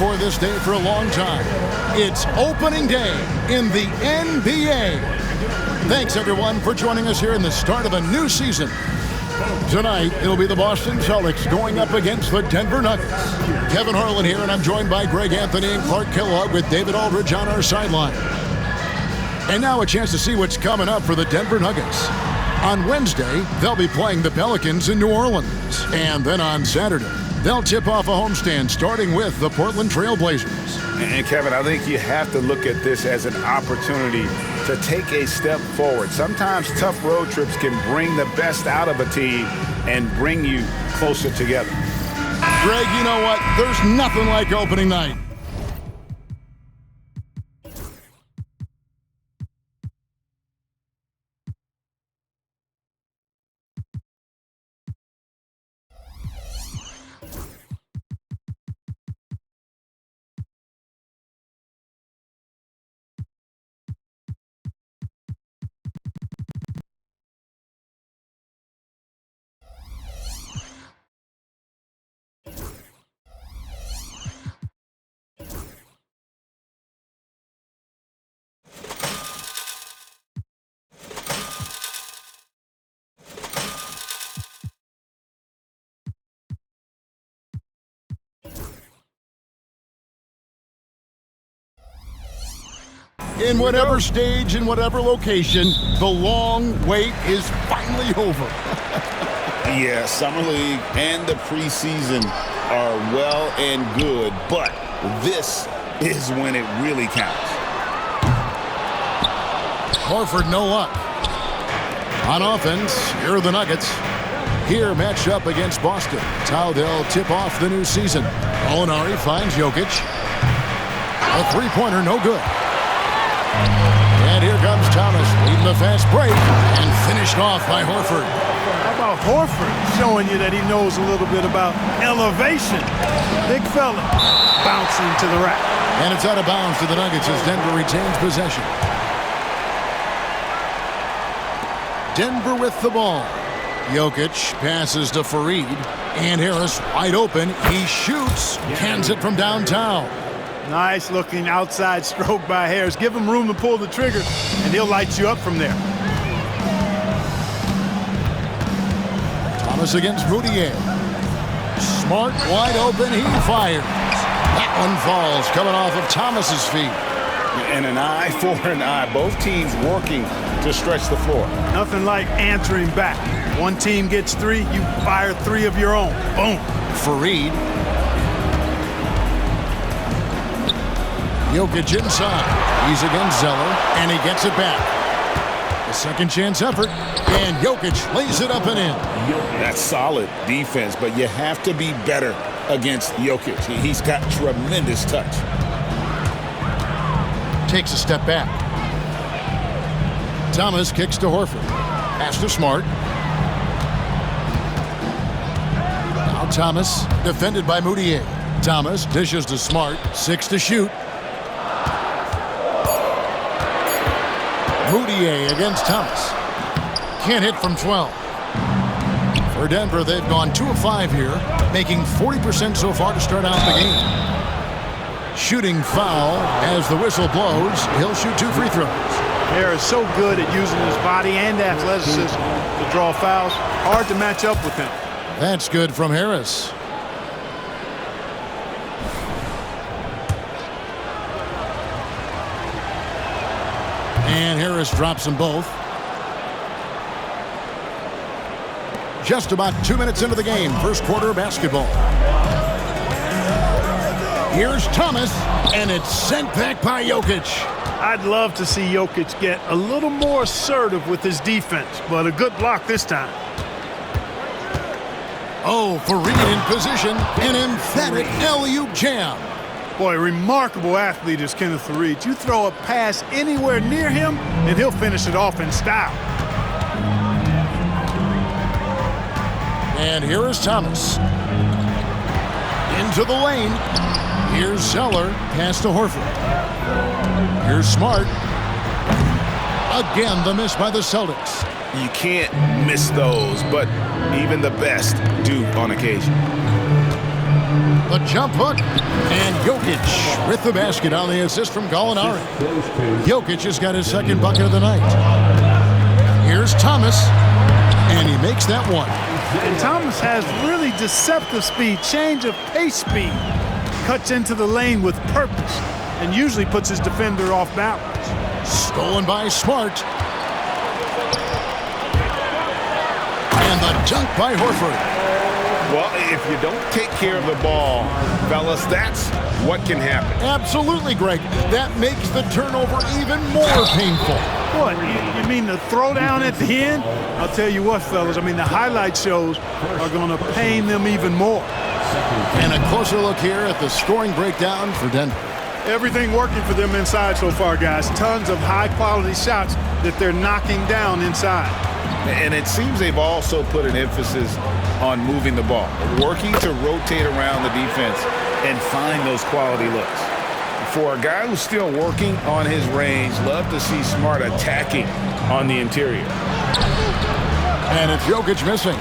for this day for a long time. It's opening day in the NBA. Thanks, everyone, for joining us here in the start of a new season. Tonight, it'll be the Boston Celtics going up against the Denver Nuggets. Kevin Harlan here, and I'm joined by Greg Anthony and Clark Kellogg with David Aldridge on our sideline. And now a chance to see what's coming up for the Denver Nuggets. On Wednesday, they'll be playing the Pelicans in New Orleans. And then on Saturday, they'll tip off a homestand starting with the Portland Trail Blazers. And Kevin, I think you have to look at this as an opportunity to take a step forward. Sometimes tough road trips can bring the best out of a team and bring you closer together. Greg, you know what? There's nothing like opening night. In whatever stage, in whatever location, the long wait is finally over. Yeah, Summer League and the preseason are well and good, but this is when it really counts. Horford, no luck. On offense, here are the Nuggets. Here, matched up against Boston. It's how they'll tip off the new season. Molinari finds Jokic. A three-pointer, no good. And here comes Thomas, leading the fast break, and finished off by Horford. How about Horford showing you that he knows a little bit about elevation? Big fella, bouncing to the rack. And it's out of bounds to the Nuggets as Denver retains possession. Denver with the ball. Jokic passes to Fareed, and Harris wide open. He shoots, hands it from downtown. Nice looking outside stroke by Harris. Give him room to pull the trigger, and he'll light you up from there. Thomas against Moutier. Smart, wide open, he fires. That one falls, coming off of Thomas's feet. And an eye for an eye. Both teams working to stretch the floor. Nothing like answering back. One team gets three, you fire three of your own. Boom. Fareed. Jokic inside. He's against Zeller, and he gets it back. A second chance effort, and Jokic lays it up and in. That's solid defense, but you have to be better against Jokic. He's got tremendous touch. Takes a step back. Thomas kicks to Horford. Pass to Smart. Now Thomas, defended by Moutier. Thomas dishes to Smart. 6 to shoot. Moutier against Thomas. Can't hit from 12. For Denver, they've gone 2 of 5 here, making 40% so far to start out the game. Shooting foul as the whistle blows. He'll shoot 2 free throws. Harris so good at using his body and athleticism to draw fouls. Hard to match up with him. That's good from Harris. And Harris drops them both. Just about 2 minutes into the game, first quarter basketball. Here's Thomas, and it's sent back by Jokic. I'd love to see Jokic get a little more assertive with his defense, but a good block this time. Oh, Fareed in position, an emphatic alley-oop jam. Boy, remarkable athlete is Kenneth Fareed. You throw a pass anywhere near him, and he'll finish it off in style. And here is Thomas. Into the lane. Here's Zeller. Pass to Horford. Here's Smart. Again, the miss by the Celtics. You can't miss those, but even the best do on occasion. The jump hook. And Jokic with the basket on the assist from Gallinari. Jokic has got his second bucket of the night. Here's Thomas. And he makes that one. And Thomas has really deceptive speed, change of pace speed. Cuts into the lane with purpose and usually puts his defender off balance. Stolen by Smart. And the dunk by Horford. Well, if you don't take care of the ball, fellas, that's what can happen. Absolutely, Greg. That makes the turnover even more painful. What, you mean the throwdown at the end? I'll tell you what, fellas, I mean, the highlight shows are going to pain them even more. And a closer look here at the scoring breakdown for Denver. Everything working for them inside so far, guys. Tons of high-quality shots that they're knocking down inside. And it seems they've also put an emphasis on moving the ball, working to rotate around the defense and find those quality looks. For a guy who's still working on his range, love to see Smart attacking on the interior. And it's Jokic missing.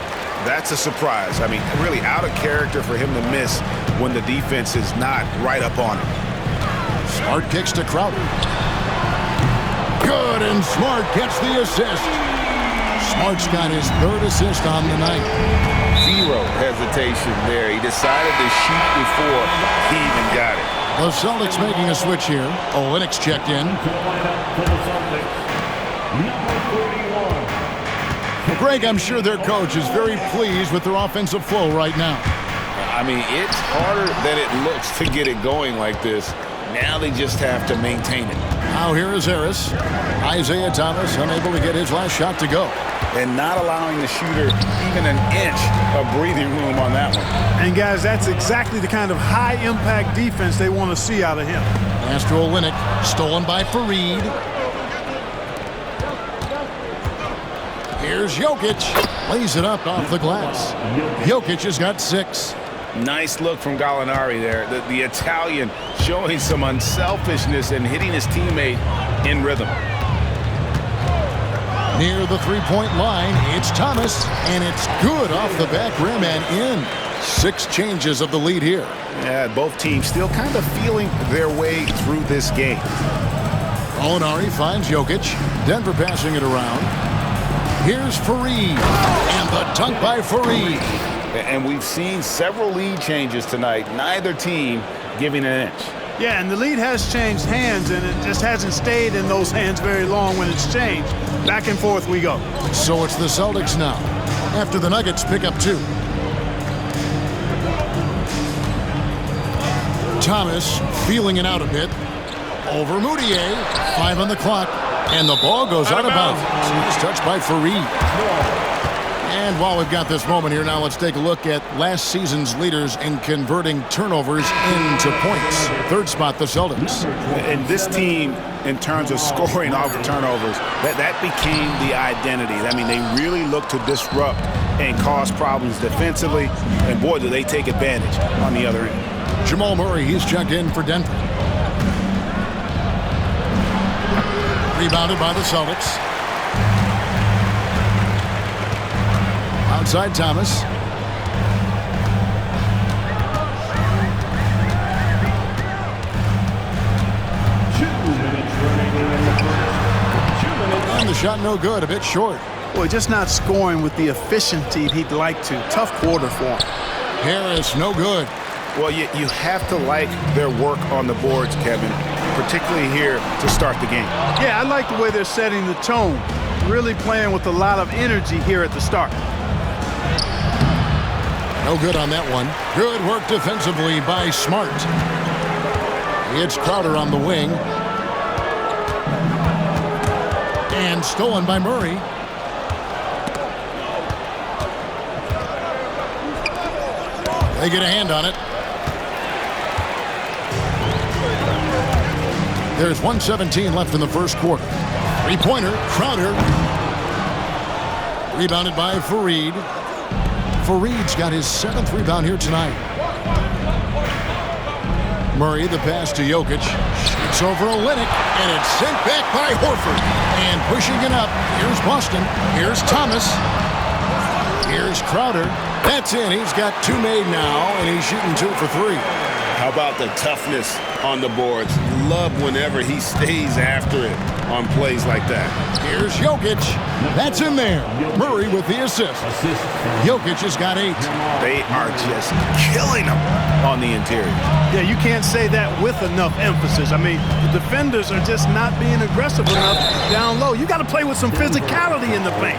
That's a surprise. I mean, really out of character for him to miss when the defense is not right up on him. Smart kicks to Crowder. Good, and Smart gets the assist. Smart's got his third assist on the night. Zero hesitation there. He decided to shoot before he even got it. The Celtics making a switch here. Olynyk's checked in. Greg, I'm sure their coach is very pleased with their offensive flow right now. I mean, it's harder than it looks to get it going like this. Now they just have to maintain it. Now here is Harris. Isaiah Thomas unable to get his last shot to go. And not allowing the shooter even an inch of breathing room on that one. And, guys, that's exactly the kind of high-impact defense they want to see out of him. Pass to Olynyk. Stolen by Fareed. Here's Jokic. Lays it up off the glass. Jokic has got 6. Nice look from Gallinari there. The Italian showing some unselfishness and hitting his teammate in rhythm. Near the three-point line, it's Thomas, and it's good off the back rim and in. 6 changes of the lead here. Yeah, both teams still kind of feeling their way through this game. Gallinari finds Jokic. Denver passing it around. Here's Fareed, and the dunk by Fareed. And we've seen several lead changes tonight. Neither team giving an inch. Yeah, and the lead has changed hands, and it just hasn't stayed in those hands very long when it's changed. Back and forth we go. So it's the Celtics now, after the Nuggets pick up 2. Thomas feeling it out a bit. Over Moutier. 5 on the clock. And the ball goes out of bounds. It's touched by Fareed. And while we've got this moment here, now let's take a look at last season's leaders in converting turnovers into points. 3rd spot, the Celtics. And this team, in terms of scoring off of turnovers, that became the identity. I mean, they really look to disrupt and cause problems defensively. And boy, do they take advantage on the other end. Jamal Murray, he's checked in for Denver. Rebounded by the Celtics. Outside Thomas. And the shot no good, a bit short. Boy, just not scoring with the efficiency he'd like to. Tough quarter for him. Harris, no good. Well, you have to like their work on the boards, Kevin, particularly here to start the game. Yeah, I like the way they're setting the tone. Really playing with a lot of energy here at the start. No good on that one. Good work defensively by Smart. It's Crowder on the wing. And stolen by Murray. They get a hand on it. There's 1:17 left in the first quarter. 3-pointer, Crowder. Rebounded by Fareed. Fareed's got his 7th rebound here tonight. Murray, the pass to Jokic. Shoots over Olynyk, and it's sent back by Horford. And pushing it up, here's Boston. Here's Thomas. Here's Crowder. That's in. He's got 2 made now, and he's shooting 2 for 3. How about the toughness on the boards? Love whenever he stays after it on plays like that. Here's Jokic. That's in there. Murray with the assist. Jokic has got 8. They are just killing him on the interior. Yeah, you can't say that with enough emphasis. I mean, the defenders are just not being aggressive enough down low. You got to play with some physicality in the paint.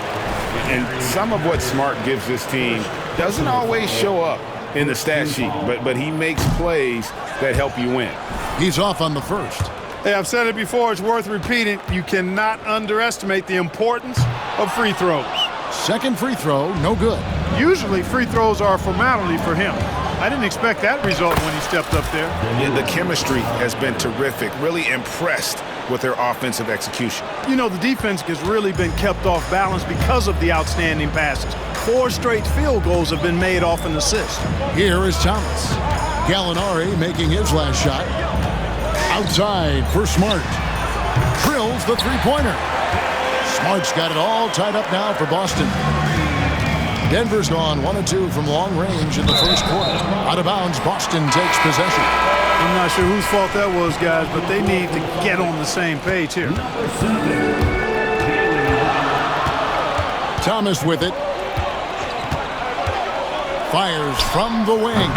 And some of what Smart gives this team doesn't always show up in the stat sheet, but he makes plays that help you win. He's off on the first. Hey, I've said it before. It's worth repeating. You cannot underestimate the importance of free throws. Second free throw, no good. Usually free throws are a formality for him. I didn't expect that result when he stepped up there. Yeah, the chemistry has been terrific. Really impressed with their offensive execution. You know, the defense has really been kept off balance because of the outstanding passes. 4 straight field goals have been made off an assist. Here is Thomas. Gallinari making his last shot. Outside for Smart. Drills the three-pointer. Smart's got it all tied up now for Boston. Denver's gone 1 of 2 from long range in the first quarter. Out of bounds, Boston takes possession. I'm not sure whose fault that was, guys, but they need to get on the same page here. Thomas with it. Fires from the wing.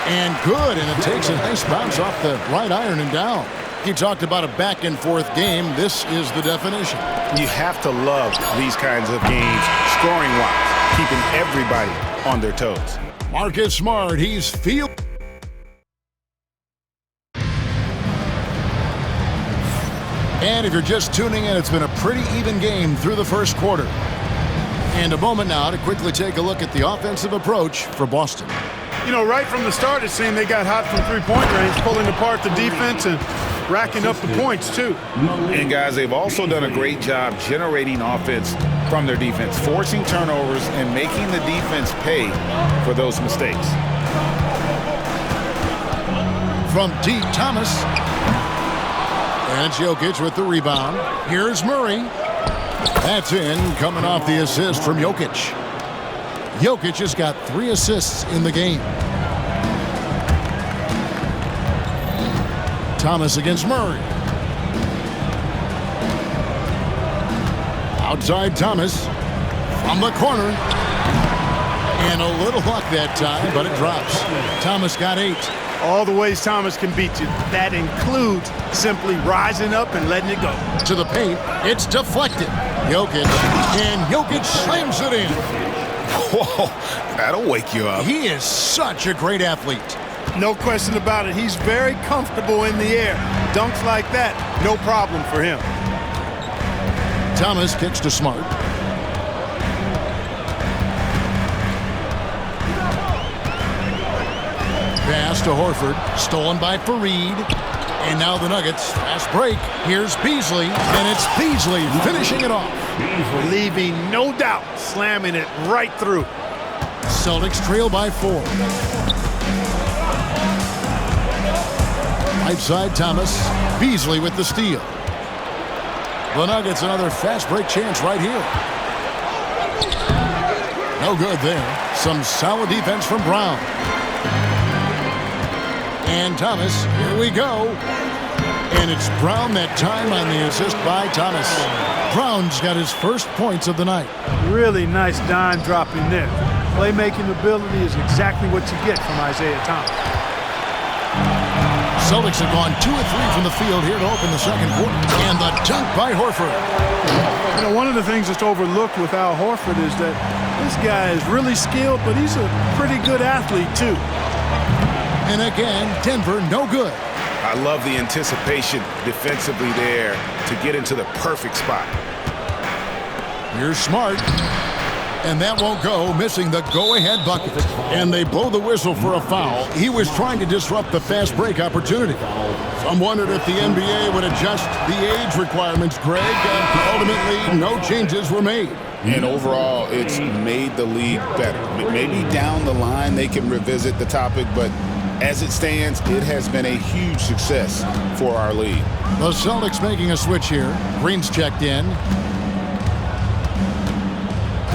And good, and it takes a nice bounce off the right iron and down. He talked about a back-and-forth game. This is the definition. You have to love these kinds of games, scoring-wise, keeping everybody on their toes. Marcus Smart, he's field. And if you're just tuning in, it's been a pretty even game through the first quarter. And a moment now to quickly take a look at the offensive approach for Boston. You know, right from the start, it seemed they got hot from three-point range, pulling apart the defense and racking up the points, too. And, guys, they've also done a great job generating offense from their defense, forcing turnovers and making the defense pay for those mistakes. From deep, Thomas. And it's Jokic with the rebound. Here's Murray. That's in, coming off the assist from Jokic. Jokic has got 3 assists in the game. Thomas against Murray. Outside Thomas. From the corner. And a little luck that time, but it drops. Thomas got 8. All the ways Thomas can beat you. That includes simply rising up and letting it go. To the paint. It's deflected. Jokic. And Jokic slams it in. Whoa, that'll wake you up. He is such a great athlete. No question about it. He's very comfortable in the air. Dunks like that, no problem for him. Thomas kicks to Smart. Pass to Horford. Stolen by Fareed. And now the Nuggets. Fast break. Here's Beasley. And it's Beasley finishing it off. Leaving no doubt, slamming it right through. Celtics trail by 4. Right side Thomas. Beasley with the steal. The Nuggets another fast break chance right here. No good there. Some solid defense from Brown. And Thomas, here we go. And it's Brown that time on the assist by Thomas. Brown's got his first points of the night. Really nice dime dropping there. Playmaking ability is exactly what you get from Isaiah Thomas. Celtics have gone 2 of 3 from the field here to open the second quarter. And the dunk by Horford. You know, one of the things that's overlooked with Al Horford is that this guy is really skilled, but he's a pretty good athlete, too. And again, Denver no good. I love the anticipation defensively there to get into the perfect spot. Here's Smart. And that won't go, missing the go-ahead bucket. And they blow the whistle for a foul. He was trying to disrupt the fast break opportunity. Some wondered if the NBA would adjust the age requirements, Greg, and ultimately no changes were made. And overall, it's made the league better. Maybe down the line they can revisit the topic, but as it stands, it has been a huge success for our league. The Celtics making a switch here. Green's checked in.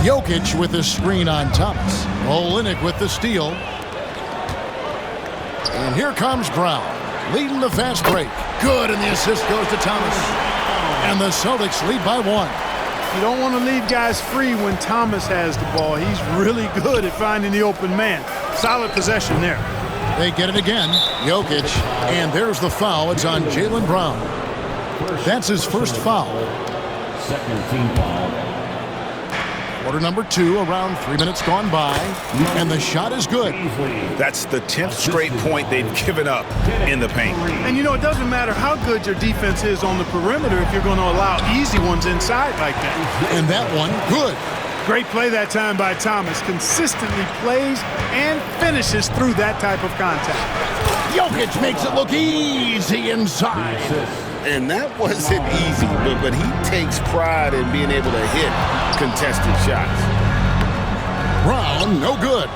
Jokic with the screen on Thomas. Olynyk with the steal. And here comes Brown, leading the fast break. Good, and the assist goes to Thomas. And the Celtics lead by 1. You don't want to leave guys free when Thomas has the ball. He's really good at finding the open man. Solid possession there. They get it again. Jokic. And there's the foul. It's on Jaylen Brown. That's his first foul. Second team foul. Quarter number 2, around 3 minutes gone by. And the shot is good. That's the 10th straight point they've given up in the paint. And, you know, it doesn't matter how good your defense is on the perimeter if you're going to allow easy ones inside like that. And that one, good. Great play that time by Thomas. Consistently plays and finishes through that type of contact. Jokic makes it look easy inside. And that wasn't easy, but he takes pride in being able to hit contested shots. Brown, no good.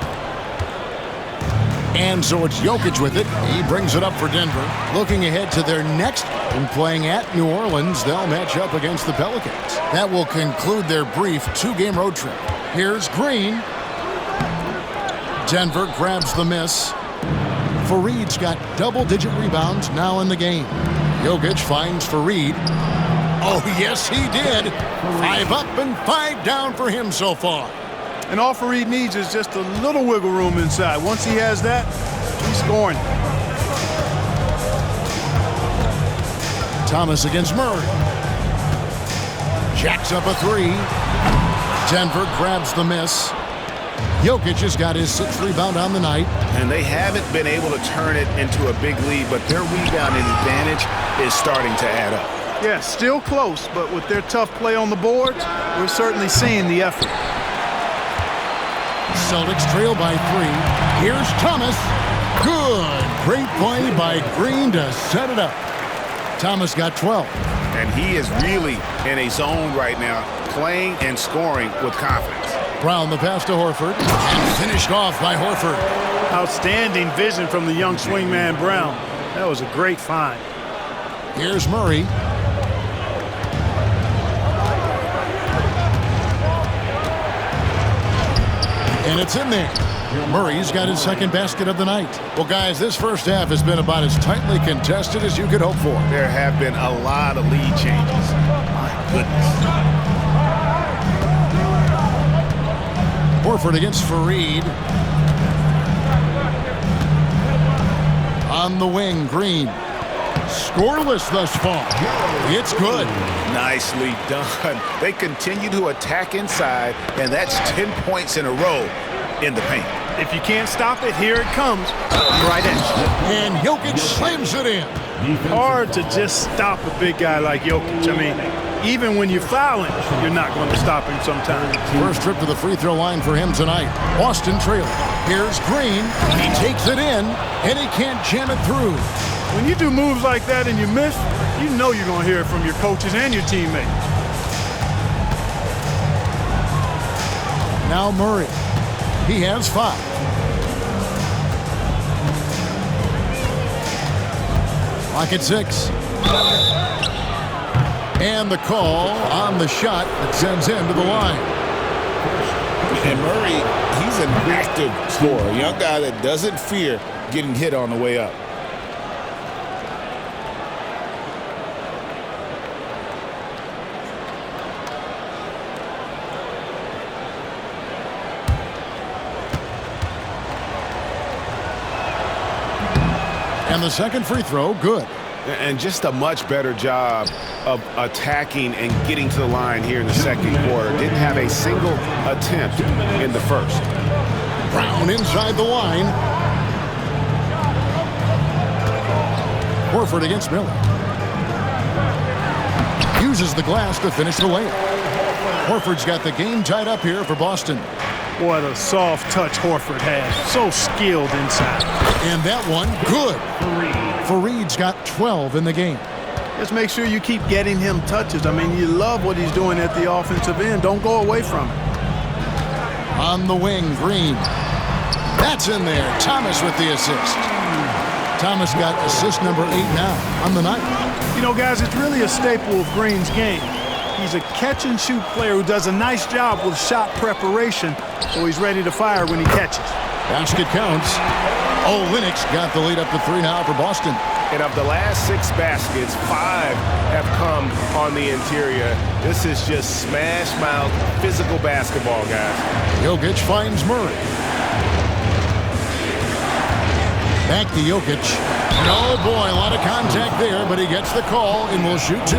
And so it's Jokic with it. He brings it up for Denver. Looking ahead to their next and playing at New Orleans, they'll match up against the Pelicans. That will conclude their brief 2-game road trip. Here's Green. Denver grabs the miss. Fareed's got double-digit rebounds now in the game. Jokic finds Faried. Oh, yes, he did. 5 up and 5 down for him so far. And all Faried needs is just a little wiggle room inside. Once he has that, he's scoring. Thomas against Murray. Jacks up a 3. Denver grabs the miss. Jokic has got his 6th rebound on the night. And they haven't been able to turn it into a big lead, but their rebounding advantage is starting to add up. Yeah, still close, but with their tough play on the boards, we're certainly seeing the effort. Celtics trail by 3. Here's Thomas. Good. Great play by Green to set it up. Thomas got 12. And he is really in a zone right now, playing and scoring with confidence. Brown the pass to Horford. And finished off by Horford. Outstanding vision from the young swingman Brown. That was a great find. Here's Murray. And it's in there. Murray's got his 2nd basket of the night. Well, guys, this first half has been about as tightly contested as you could hope for. There have been a lot of lead changes. My goodness. Horford against Faried. On the wing, Green. Scoreless thus far. It's good. Nicely done. They continue to attack inside, and that's 10 points in a row in the paint. If you can't stop it, here it comes. Right edge. And Jokic slams it in. Hard to just stop a big guy like Jokic. I mean, even when you foul him, you're not going to stop him sometimes. First trip to the free throw line for him tonight. Boston trailing. Here's Green. He takes it in, and he can't jam it through. When you do moves like that and you miss, you know you're going to hear it from your coaches and your teammates. Now Murray. He has 5. Clock at 6. And the call on the shot that sends him to the line. And Murray, he's an active scorer, a young guy that doesn't fear getting hit on the way up. And the second free throw, good. And just a much better job of attacking and getting to the line here in the second quarter. Didn't have a single attempt in the first. Brown inside the line. Horford against Miller. Uses the glass to finish the layup. Horford's got the game tied up here for Boston. What a soft touch Horford has. So skilled inside. And that one, good. Fareed's got 12 in the game. Just make sure you keep getting him touches. I mean, you love what he's doing at the offensive end. Don't go away from it. On the wing, Green. That's in there. Thomas with the assist. Thomas got assist number 8 now on the night. You know, guys, it's really a staple of Green's game. He's a catch-and-shoot player who does a nice job with shot preparation, so he's ready to fire when he catches. Basket counts. Olynyk got the lead up to 3 now for Boston. And of the last 6 baskets, 5 have come on the interior. This is just smash-mouth physical basketball, guys. Jokic finds Murray. Back to Jokic. Oh, boy, a lot of contact there, but he gets the call and will shoot 2.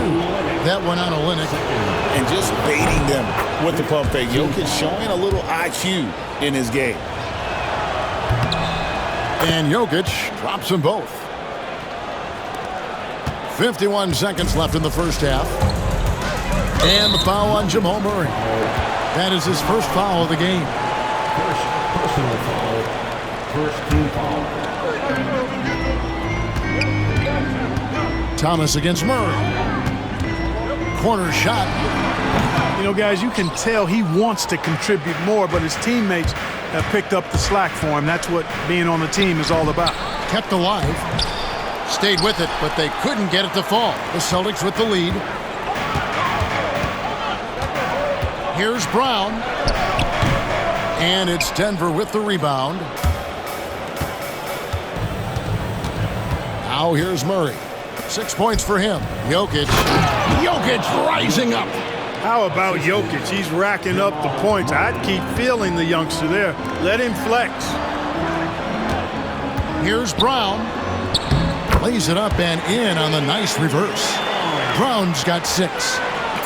That one on Olynyk. And just baiting them with the pump fake. Jokic showing a little IQ in his game. And Jokic drops them both. 51 seconds left in the first half. And the foul on Jamal Murray. That is his first foul of the game. First personal foul. First team foul. Thomas against Murray. Corner shot. You know, guys, you can tell he wants to contribute more, but his teammates have picked up the slack for him. That's what being on the team is all about. Kept alive. Stayed with it, but they couldn't get it to fall. The Celtics with the lead. Here's Brown. And it's Denver with the rebound. Now here's Murray. 6 points for him. Jokic rising up. How about Jokic? He's racking up the points. I'd keep feeling the youngster there. Let him flex. Here's Brown. Lays it up and in on the nice reverse. Brown's got 6.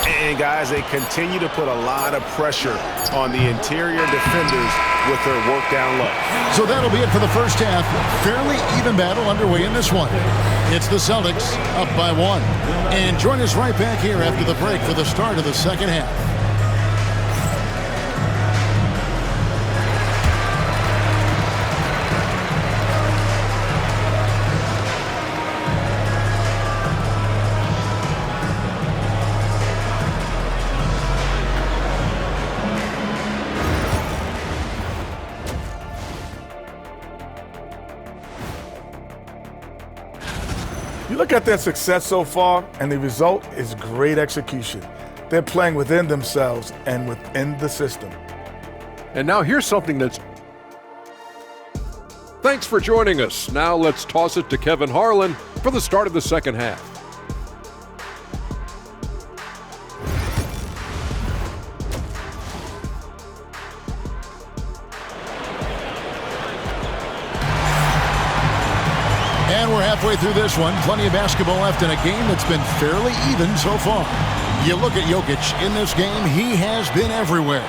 And, guys, they continue to put a lot of pressure on the interior defenders with their work down low. So that'll be it for the first half. Fairly even battle underway in this one. It's the Celtics up by 1. And join us right back here after the break for the start of the second half. You look at their success so far, and the result is great execution. They're playing within themselves and within the system. And now here's something that's... Thanks for joining us. Now let's toss it to Kevin Harlan for the start of the second half. And we're halfway through this one. Plenty of basketball left in a game that's been fairly even so far. You look at Jokic in this game, he has been everywhere.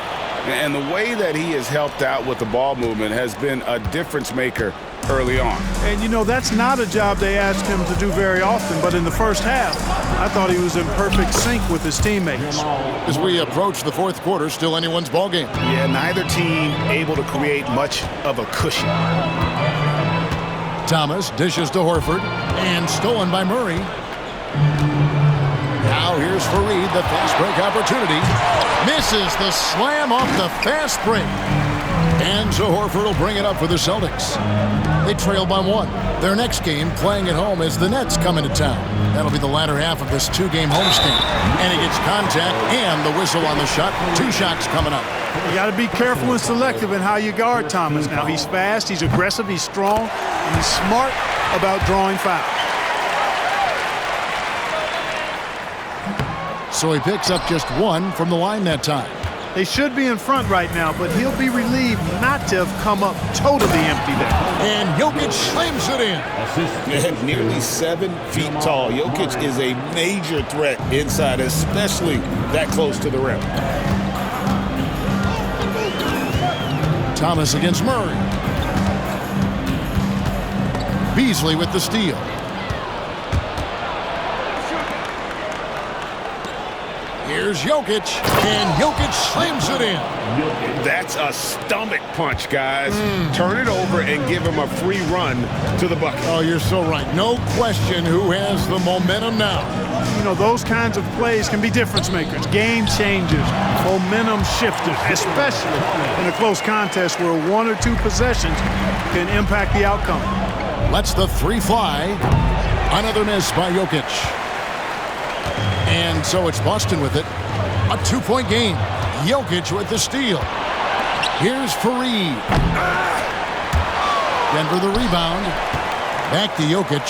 And the way that he has helped out with the ball movement has been a difference maker early on. And, you know, that's not a job they ask him to do very often, but in the first half, I thought he was in perfect sync with his teammates. As we approach the fourth quarter, still anyone's ball game. Yeah, neither team able to create much of a cushion. Thomas dishes to Horford, and stolen by Murray. Now here's Fareed, the fast break opportunity. Misses the slam off the fast break. And so Horford will bring it up for the Celtics. They trail by 1. Their next game, playing at home, as the Nets come into town. That'll be the latter half of this 2-game homestand. And he gets contact and the whistle on the shot. 2 shots coming up. You got to be careful and selective in how you guard Thomas. Now, he's fast, he's aggressive, he's strong, and he's smart about drawing fouls. So he picks up just 1 from the line that time. They should be in front right now, but he'll be relieved not to have come up totally empty there. And Jokic slams it in. Nearly 7 feet tall. Jokic is a major threat inside, especially that close to the rim. Thomas against Murray. Beasley with the steal. Here's Jokic, and Jokic slams it in. That's a stomach punch, guys. Turn it over and give him a free run to the bucket. Oh, you're so right. No question who has the momentum now. You know, those kinds of plays can be difference makers, game changers, momentum shifters, especially in a close contest where 1 or 2 possessions can impact the outcome. Lets the 3 fly. Another miss by Jokic. And so it's Boston with it. A 2-point game. Jokic with the steal. Here's Fareed. Denver the rebound. Back to Jokic.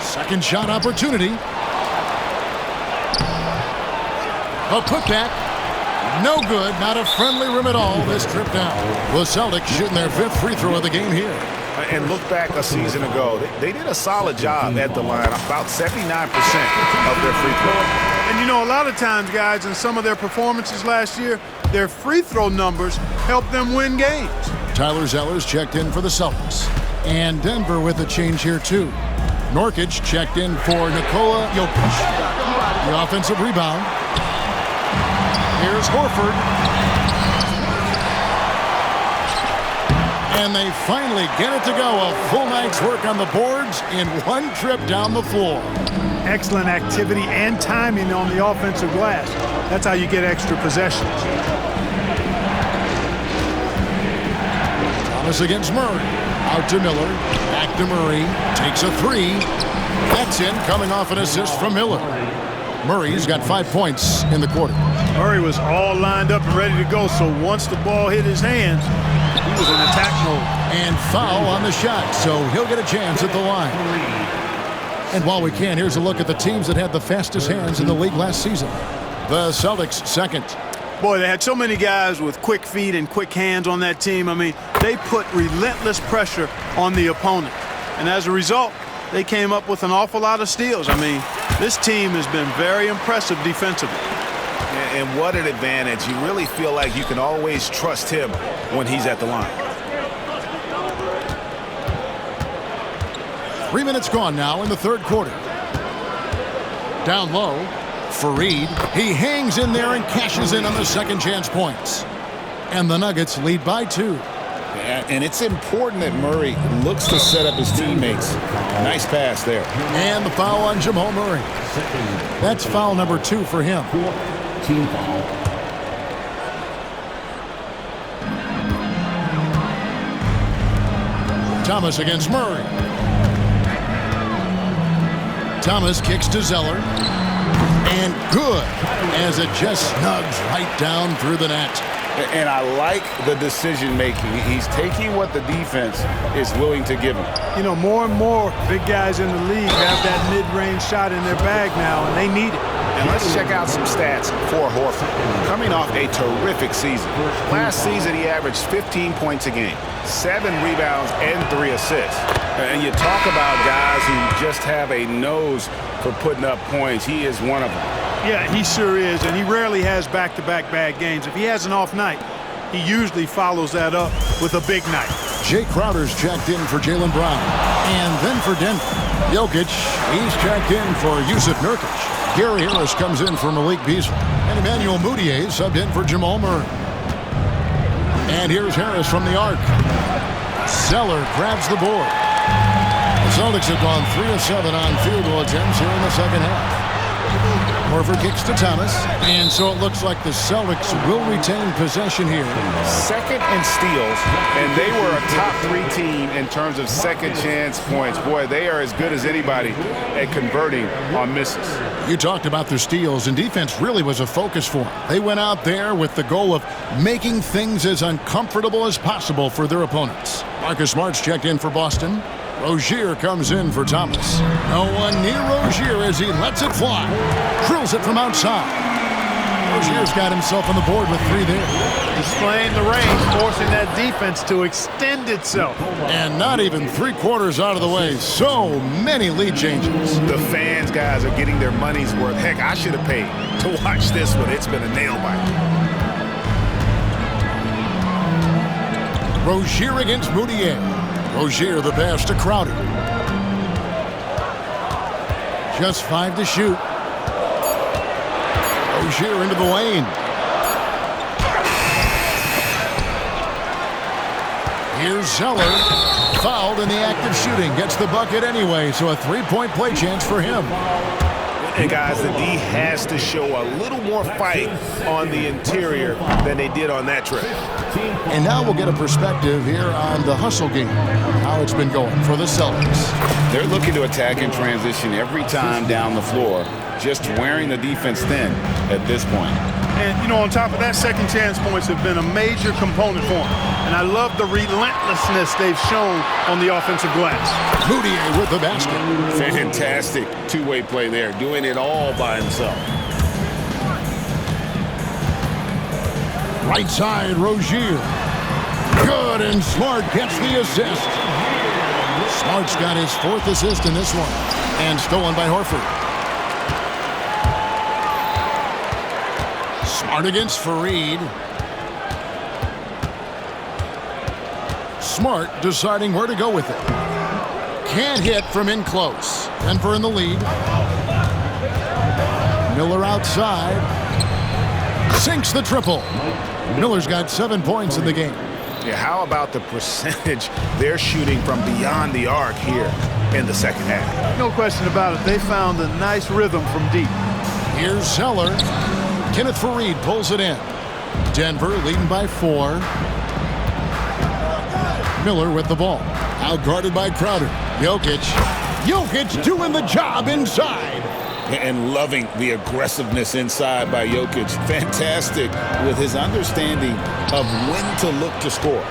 Second shot opportunity. A putback. No good. Not a friendly rim at all this trip down. The Celtics shooting their 5th free throw of the game here. And look back a season ago. They did a solid job at the line. About 79% of their free throws. And you know, a lot of times, guys, in some of their performances last year, their free throw numbers helped them win games. Tyler Zeller's checked in for the Celtics. And Denver with a change here, too. Nurkic checked in for Nikola Jokic. The offensive rebound. Here's Horford. And they finally get it to go. A full night's work on the boards in one trip down the floor. Excellent activity and timing on the offensive glass. That's how you get extra possessions. Thomas against Murray. Out to Miller. Back to Murray. Takes a 3. That's in, coming off an assist from Miller. Murray's got 5 points in the quarter. Murray was all lined up and ready to go, so once the ball hit his hands, he was in attack mode. And foul on the shot, so he'll get a chance at the line. And while we can, here's a look at the teams that had the fastest hands in the league last season. The Celtics second. Boy, they had so many guys with quick feet and quick hands on that team. I mean, they put relentless pressure on the opponent. And as a result, they came up with an awful lot of steals. I mean, this team has been very impressive defensively. And what an advantage. You really feel like you can always trust him when he's at the line. 3 minutes gone now in the third quarter. Down low, Fareed. He hangs in there and cashes in on the second chance points. And the Nuggets lead by 2. And it's important that Murray looks to set up his teammates. Nice pass there. And the foul on Jamal Murray. That's foul number 2 for him. Team foul. Thomas against Murray. Thomas kicks to Zeller. And good, as it just snugs right down through the net. And I like the decision-making. He's taking what the defense is willing to give him. You know, more and more big guys in the league have that mid-range shot in their bag now, and they need it. And let's check out some stats for Horford. Coming off a terrific season. Last season, he averaged 15 points a game, 7 rebounds, and 3 assists. And you talk about guys who just have a nose for putting up points. He is one of them. Yeah, he sure is, and he rarely has back-to-back bad games. If he has an off night, he usually follows that up with a big night. Jay Crowder's checked in for Jaylen Brown. And then for Denver, Jokic, he's checked in for Yusuf Nurkic. Gary Harris comes in for Malik Beasley. And Emmanuel Mudiay subbed in for Jamal Murray. And here's Harris from the arc. Zeller grabs the board. The Celtics have gone 3 of 7 on field goal attempts here in the second half. Horford kicks to Thomas, and so it looks like the Celtics will retain possession here. Second in steals, and they were a top 3 team in terms of second chance points. Boy, they are as good as anybody at converting on misses. You talked about their steals, and defense really was a focus for them. They went out there with the goal of making things as uncomfortable as possible for their opponents. Marcus Smart's checked in for Boston. Rozier comes in for Thomas. No one near Rozier as he lets it fly. Drills it from outside. Rozier's got himself on the board with 3 there. Displaying the range, forcing that defense to extend itself. And not even 3/4 out of the way. So many lead changes. The fans, guys, are getting their money's worth. Heck, I should have paid to watch this one. It's been a nail biter. Rozier against Mudiay. Rozier the pass to Crowder. Just 5 to shoot. Rozier into the lane. Here's Zeller. Fouled in the act of shooting. Gets the bucket anyway, so a 3-point play chance for him. And guys, the D has to show a little more fight on the interior than they did on that trip. And now we'll get a perspective here on the hustle game, how it's been going for the Celtics. They're looking to attack in transition every time down the floor, just wearing the defense thin at this point. And, you know, on top of that, second chance points have been a major component for them. And I love the relentlessness they've shown on the offensive glass. Moutier with the basket. Fantastic two-way play there, doing it all by himself. Right side, Rozier. Good, and Smart gets the assist. Smart's got his 4th assist in this one. And stolen by Horford. Smart against Fareed. Smart deciding where to go with it. Can't hit from in close. Denver in the lead. Miller outside. Sinks the triple. Miller's got 7 points in the game. Yeah, how about the percentage they're shooting from beyond the arc here in the second half? No question about it. They found a nice rhythm from deep. Here's Zeller. Kenneth Fareed pulls it in. Denver leading by 4. Miller with the ball. Outguarded by Crowder. Jokic doing the job inside. And loving the aggressiveness inside by Jokic. Fantastic with his understanding of when to look to score.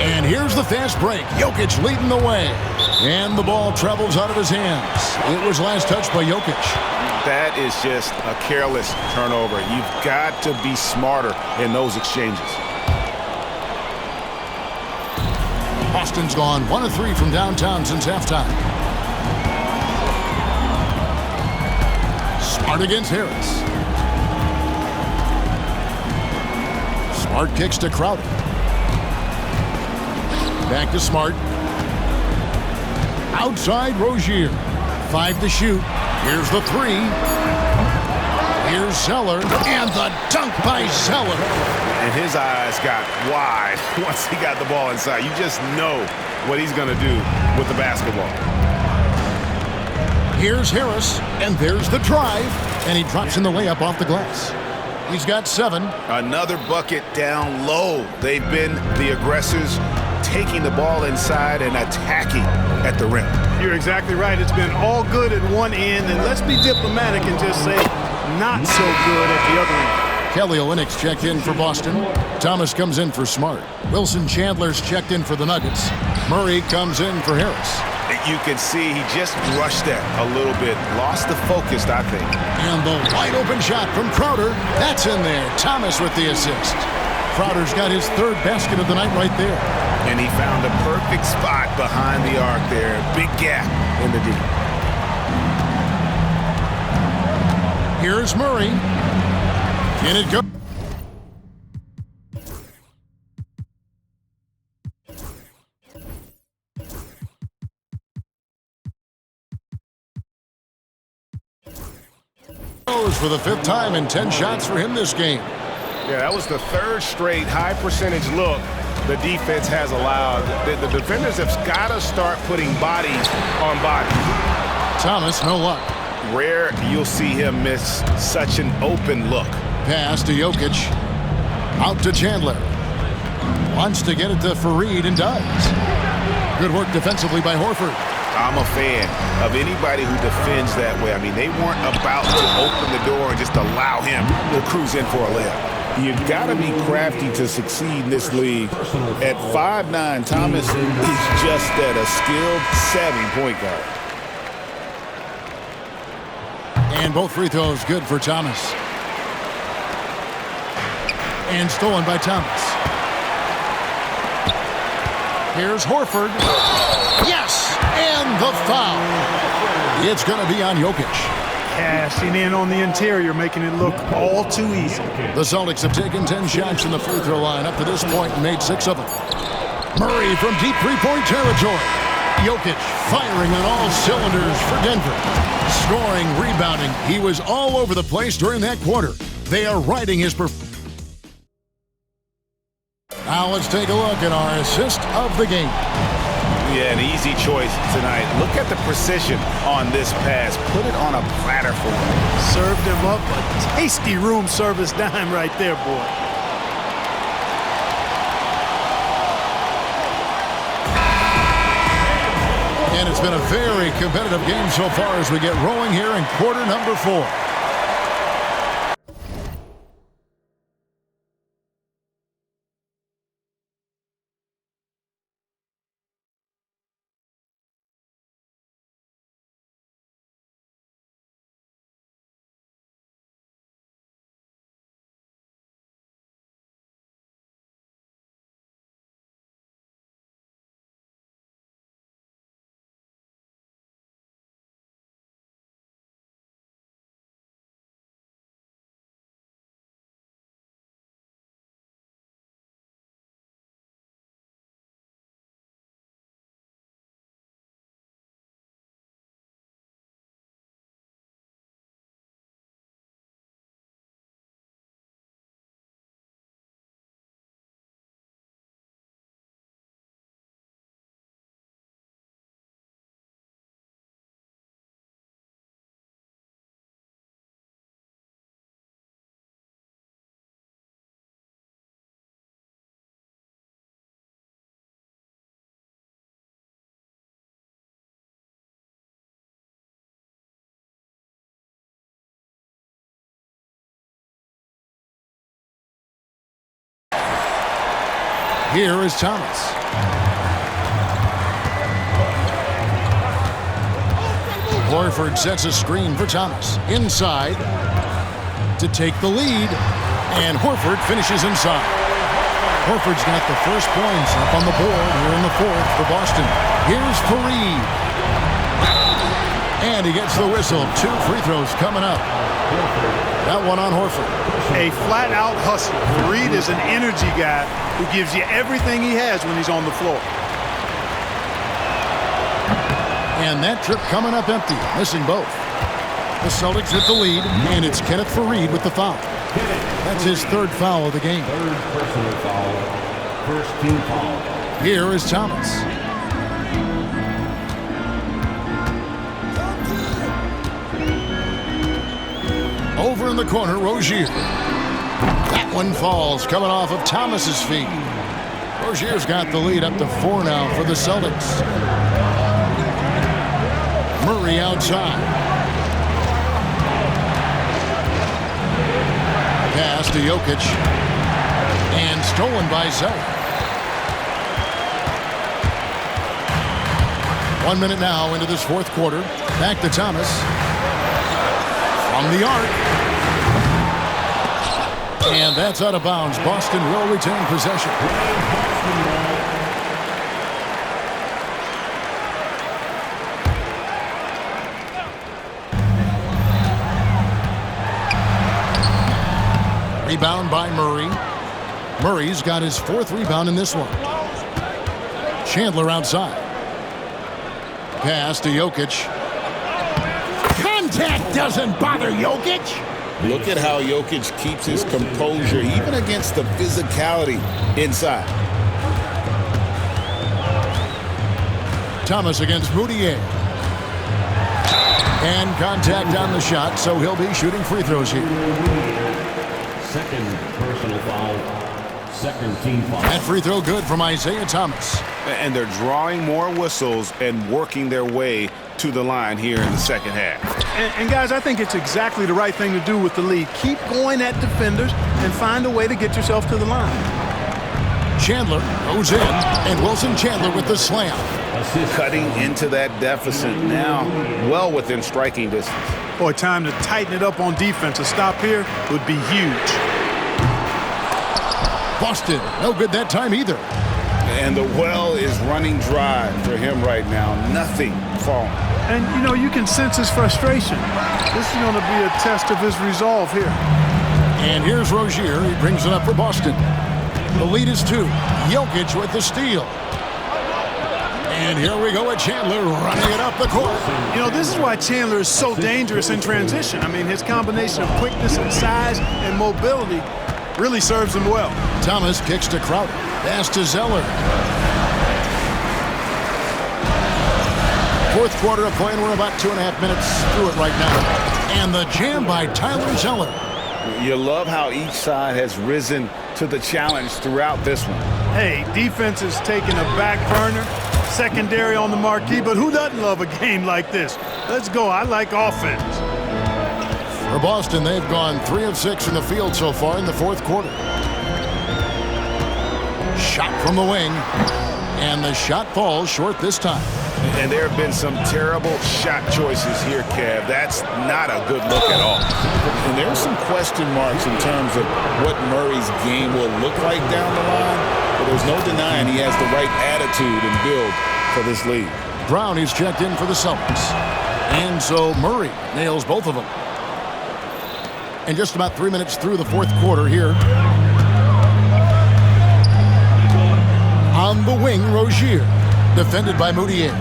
And here's the fast break. Jokic leading the way. And the ball travels out of his hands. It was last touched by Jokic. That is just a careless turnover. You've got to be smarter in those exchanges. Boston's gone 1 of 3 from downtown since halftime. Smart against Harris. Smart kicks to Crowder. Back to Smart. Outside Rozier. 5 to shoot. Here's the 3. Here's Zeller. And the dunk by Zeller. And his eyes got wide once he got the ball inside. You just know what he's going to do with the basketball. Here's Harris. And there's the drive. And he drops in the layup off the glass. He's got 7. Another bucket down low. They've been the aggressors, taking the ball inside and attacking at the rim. You're exactly right. It's been all good at one end, and let's be diplomatic and just say not so good at the other end. Kelly Olynyk's checked in for Boston. Thomas comes in for Smart. Wilson Chandler's checked in for the Nuggets. Murray comes in for Harris. You can see he just rushed that a little bit. Lost the focus, I think. And the wide open shot from Crowder. That's in there. Thomas with the assist. Crowder's got his 3rd basket of the night right there. And he found a perfect spot behind the arc there. Big gap in the D. Here's Murray. In it goes. For the 5th time and 10 shots for him this game. Yeah, that was the 3rd straight high percentage look the defense has allowed. The defenders have got to start putting bodies on bodies. Thomas, no luck. Rare you'll see him miss such an open look. Pass to Jokic. Out to Chandler. Wants to get it to Fareed and does. Good work defensively by Horford. I'm a fan of anybody who defends that way. I mean, they weren't about to open the door and just allow him to cruise in for a layup. You've got to be crafty to succeed in this league. At 5'9", Thomas is just that, a skilled, savvy point guard. And both free throws good for Thomas. And stolen by Thomas. Here's Horford. Yes! And the foul. It's going to be on Jokic. Cashing in on the interior, making it look all too easy. The Celtics have taken 10 shots from the free throw line up to this point and made 6 of them. Murray from deep three-point territory. Jokic firing on all cylinders for Denver. Scoring, rebounding. He was all over the place during that quarter. They are riding his performance. Now let's take a look at our assist of the game. Yeah, an easy choice tonight. Look at the precision on this pass. Put it on a platter for him. Served him up a tasty room service dime right there, boy. And it's been a very competitive game so far as we get rolling here in quarter number 4. Here is Thomas. Horford sets a screen for Thomas. Inside to take the lead. And Horford finishes inside. Horford's got the first points up on the board here in the 4th for Boston. Here's Fareed. And he gets the whistle. 2 free throws coming up. That one on Horford. A flat-out hustler. Fareed is an energy guy who gives you everything he has when he's on the floor. And that trip coming up empty, missing both. The Celtics with the lead, and it's Kenneth Fareed with the foul. That's his 3rd foul of the game. 3rd personal foul. First team foul. Here is Thomas. Over in the corner, Rozier. That one falls, coming off of Thomas's feet. Rozier's got the lead up to 4 now for the Celtics. Murray outside. Pass to Jokic. And stolen by Zeller. 1 minute now into this 4th quarter. Back to Thomas. From the arc. And that's out of bounds. Boston will retain possession. Rebound by Murray. Murray's got his 4th rebound in this one. Chandler outside. Pass to Jokic. Contact doesn't bother Jokic. Look at how Jokic keeps his composure, even against the physicality inside. Thomas against Moutier. And contact on the shot, so he'll be shooting free throws here. 2nd personal foul. 2nd team foul. That free throw good from Isaiah Thomas. And they're drawing more whistles and working their way to the line here in the 2nd half. And guys, I think it's exactly the right thing to do with the lead. Keep going at defenders and find a way to get yourself to the line. Chandler goes in, and Wilson Chandler with the slam. Cutting into that deficit now, well within striking distance. Boy, time to tighten it up on defense. A stop here would be huge. Boston, no good that time either. And the well is running dry for him right now. Nothing falling. And, you know, you can sense his frustration. This is going to be a test of his resolve here. And here's Rozier. He brings it up for Boston. The lead is 2. Jokic with the steal. And here we go with Chandler running it up the court. You know, this is why Chandler is so dangerous in transition. I mean, his combination of quickness and size and mobility really serves him well. Thomas kicks to Crowder. Pass to Zeller. Fourth quarter of play, and we're about 2.5 minutes through it right now. And the jam by Tyler Zeller. You love how each side has risen to the challenge throughout this one. Hey, defense is taking a back burner, secondary on the marquee, but who doesn't love a game like this? Let's go. I like offense. For Boston, they've gone 3 of 6 in the field so far in the fourth quarter. Shot from the wing, and the shot falls short this time. And there have been some terrible shot choices here, Kev. That's not a good look at all. And there's some question marks in terms of what Murray's game will look like down the line, but there's no denying he has the right attitude and build for this league. Brown is checked in for the Celtics. And so Murray nails both of them. And just about 3 minutes through the fourth quarter here. On the wing, Rozier, defended by Moutier.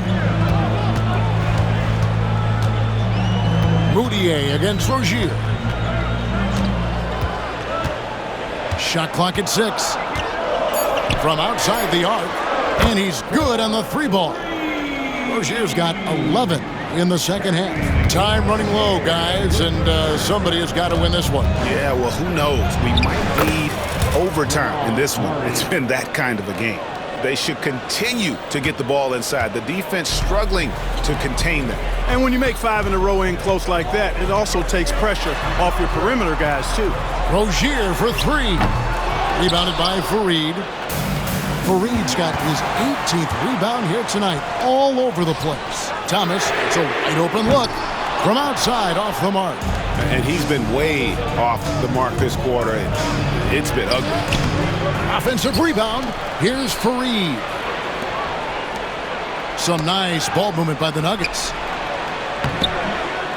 Moutier against Rozier. Shot clock at 6. From outside the arc, and he's good on the 3-ball. Rozier's got 11 in the second half. Time running low, guys, and somebody has got to win this one. Yeah, well, who knows? We might need overtime in this one. It's been that kind of a game. They should continue to get the ball inside. The defense struggling to contain them. And when you make 5 in a row in close like that, it also takes pressure off your perimeter guys, too. Rozier for 3. Rebounded by Fareed. Fareed's got his 18th rebound here tonight, all over the place. Thomas, it's a wide open look from outside off the mark. And he's been way off the mark this quarter. It's been ugly. Offensive rebound. Here's Fareed. Some nice ball movement by the Nuggets.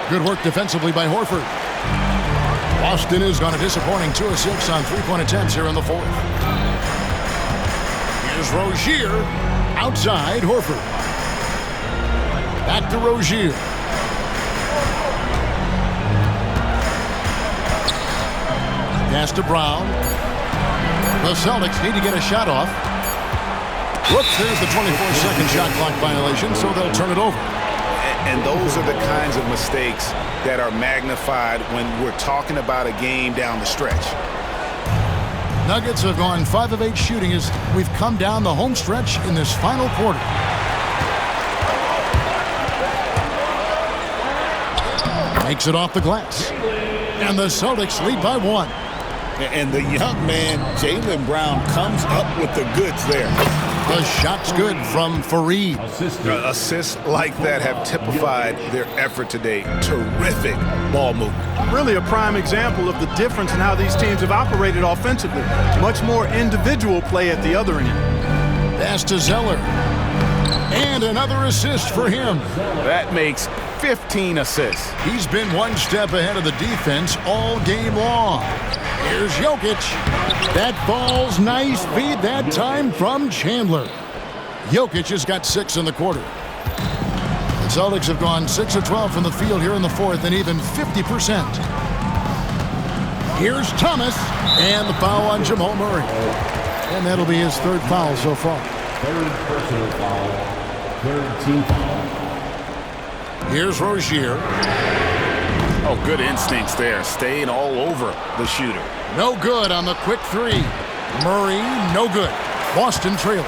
Good work defensively by Horford. Boston has gone a disappointing 2 of 6 on 3-point attempts here in the fourth. Here's Rozier. Outside, Horford. Back to Rozier. Pass to Brown. The Celtics need to get a shot off. Whoops, there's the 24-second shot clock violation, so they'll turn it over. And those are the kinds of mistakes that are magnified when we're talking about a game down the stretch. Nuggets have gone 5 of 8 shooting as we've come down the home stretch in this final quarter. Makes it off the glass. And the Celtics lead by 1. And the young man, Jaylen Brown, comes up with the goods there. The shot's good from Fareed. Assists like that have typified their effort today. Terrific ball movement. Really a prime example of the difference in how these teams have operated offensively. Much more individual play at the other end. Pass to Zeller. And another assist for him. That makes 15 assists. He's been one step ahead of the defense all game long. Here's Jokic. That ball's nice feed that time from Chandler. Jokic has got 6 in the quarter. The Celtics have gone 6 of 12 from the field here in the fourth and even 50%. Here's Thomas and the foul on Jamal Murray. And that'll be his 3rd foul so far. 3rd personal foul. 3rd team foul. Here's Rozier. Oh, good instincts there. Staying all over the shooter. No good on the quick 3. Murray, no good. Boston trailing.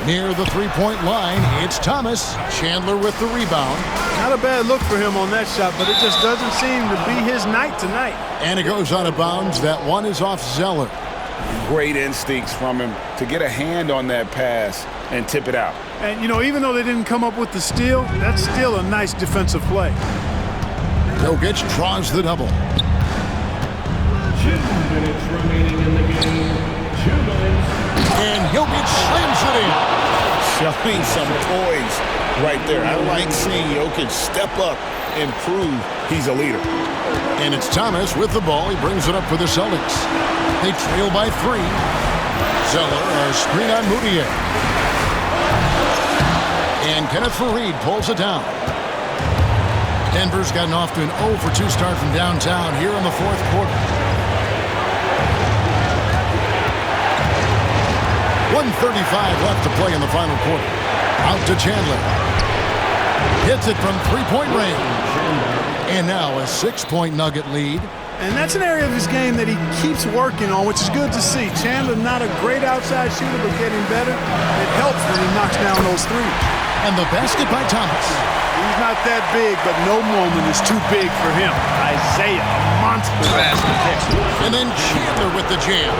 Near the 3-point line, it's Thomas. Chandler with the rebound. Not a bad look for him on that shot, but it just doesn't seem to be his night tonight. And it goes out of bounds. That one is off Zeller. Great instincts from him to get a hand on that pass and tip it out. And, you know, even though they didn't come up with the steal, that's still a nice defensive play. Jokic draws the double. 2 minutes remaining in the game. 2 minutes. And Jokic slams it in. Showing some poise right there. I like seeing Jokic step up and prove he's a leader. And it's Thomas with the ball. He brings it up for the Celtics. They trail by 3. Zeller, a screen on Moutier. And Kenneth Fareed pulls it down. Denver's gotten off to an 0 for 2 start from downtown here in the fourth quarter. 1:35 left to play in the final quarter. Out to Chandler. Hits it from three-point range. And now a 6-point Nugget lead. And that's an area of his game that he keeps working on, which is good to see. Chandler, not a great outside shooter, but getting better. It helps when he knocks down those threes. And the basket by Thomas. He's not that big, but no moment is too big for him. Isaiah, a monster basket there. And then Chandler with the jam.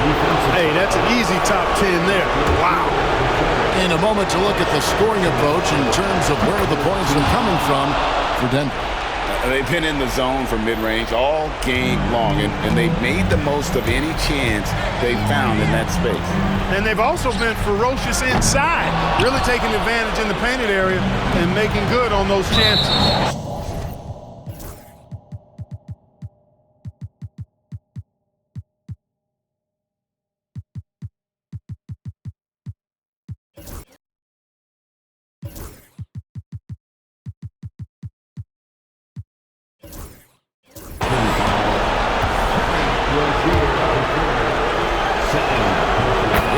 Hey, that's an easy top 10 there. Wow. In a moment to look at the scoring approach in terms of where the points are coming from for Denver. They've been in the zone for mid-range all game long, and they've made the most of any chance they found in that space. And they've also been ferocious inside, really taking advantage in the painted area and making good on those chances.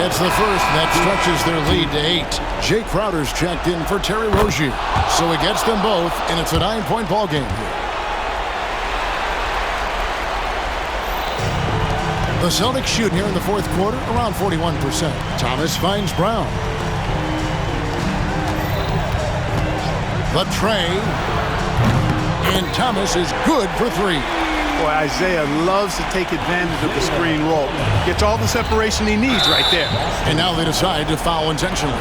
It's the first, and that stretches their lead to 8. Jake Crowder's checked in for Terry Rozier. So he gets them both, and it's a 9-point ball game here. The Celtics shoot here in the fourth quarter around 41%. Thomas finds Brown. The tray. And Thomas is good for 3. Boy, Isaiah loves to take advantage of the screen roll. Gets all the separation he needs right there. And now they decide to foul intentionally.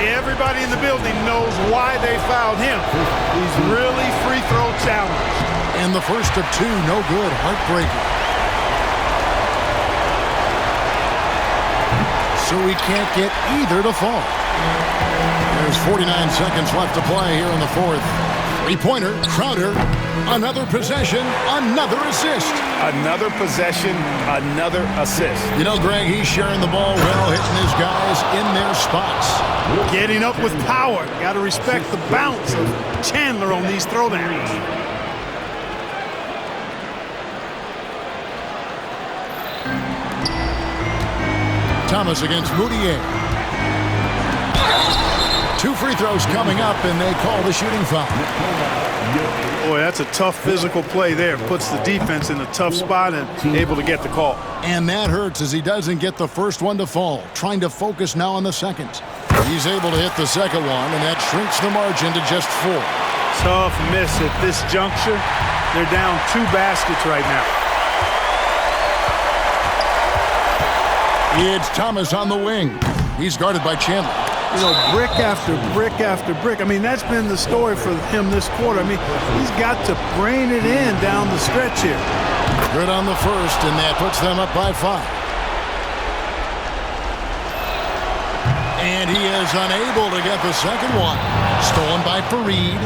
Everybody in the building knows why they fouled him. He's really free throw challenged. And the first of 2, no good. Heartbreaker. So he can't get either to fall. There's 49 seconds left to play here in the fourth. Three-pointer, Crowder, another possession, another assist. Another possession, another assist. You know, Greg, he's sharing the ball well, hitting his guys in their spots. Getting up with power. Got to respect the bounce of Chandler on these throwdowns. Thomas against Moutier. 2 free throws coming up, and they call the shooting foul. Boy, that's a tough physical play there. Puts the defense in a tough spot and able to get the call. And that hurts as he doesn't get the first one to fall. Trying to focus now on the second. He's able to hit the second one, and that shrinks the margin to just 4. Tough miss at this juncture. They're down 2 baskets right now. It's Thomas on the wing. He's guarded by Chandler. You know, brick after brick after brick. I mean, that's been the story for him this quarter. I mean, he's got to brain it in down the stretch here. Good on the first, and that puts them up by 5. And he is unable to get the second one. Stolen by Fareed.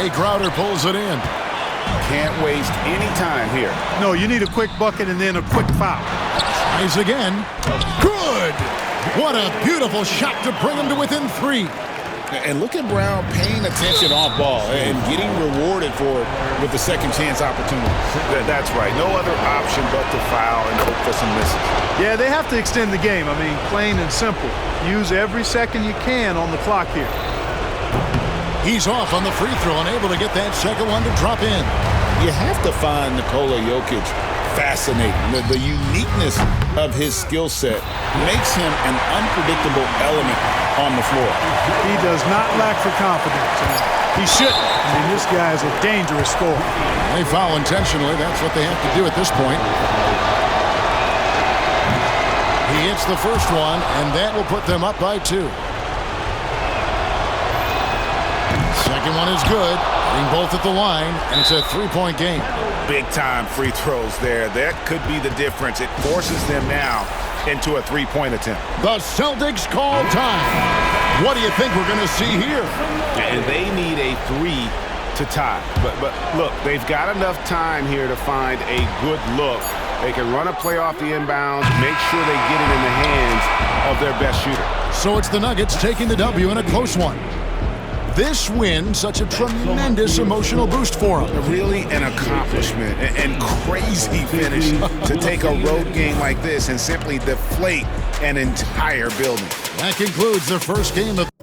Jay Crowder pulls it in. Can't waste any time here. No, you need a quick bucket and then a quick foul. Tries again. Good! What a beautiful shot to bring him to within 3. And look at Brown paying attention off ball and getting rewarded for it with the second chance opportunity. That's right. No other option but to foul and hope for some misses. Yeah, they have to extend the game. I mean, plain and simple. Use every second you can on the clock here. He's off on the free throw, unable to get that second one to drop in. You have to find Nikola Jokic fascinating. The uniqueness of his skill set makes him an unpredictable element on the floor. He does not lack for confidence. He shouldn't. I mean, this guy is a dangerous scorer. They foul intentionally. That's what they have to do at this point. He hits the first one, and that will put them up by 2. Second one is good. Hitting both at the line, and it's a 3-point game. Big-time free throws there. That could be the difference. It forces them now into a 3-point attempt. The Celtics call time. What do you think we're going to see here? And they need a 3 to tie. But look, they've got enough time here to find a good look. They can run a play off the inbounds, make sure they get it in the hands of their best shooter. So it's the Nuggets taking the W in a close one. This win, such a tremendous emotional boost for them. Really an accomplishment and crazy finish to take a road game like this and simply deflate an entire building. That concludes the first game of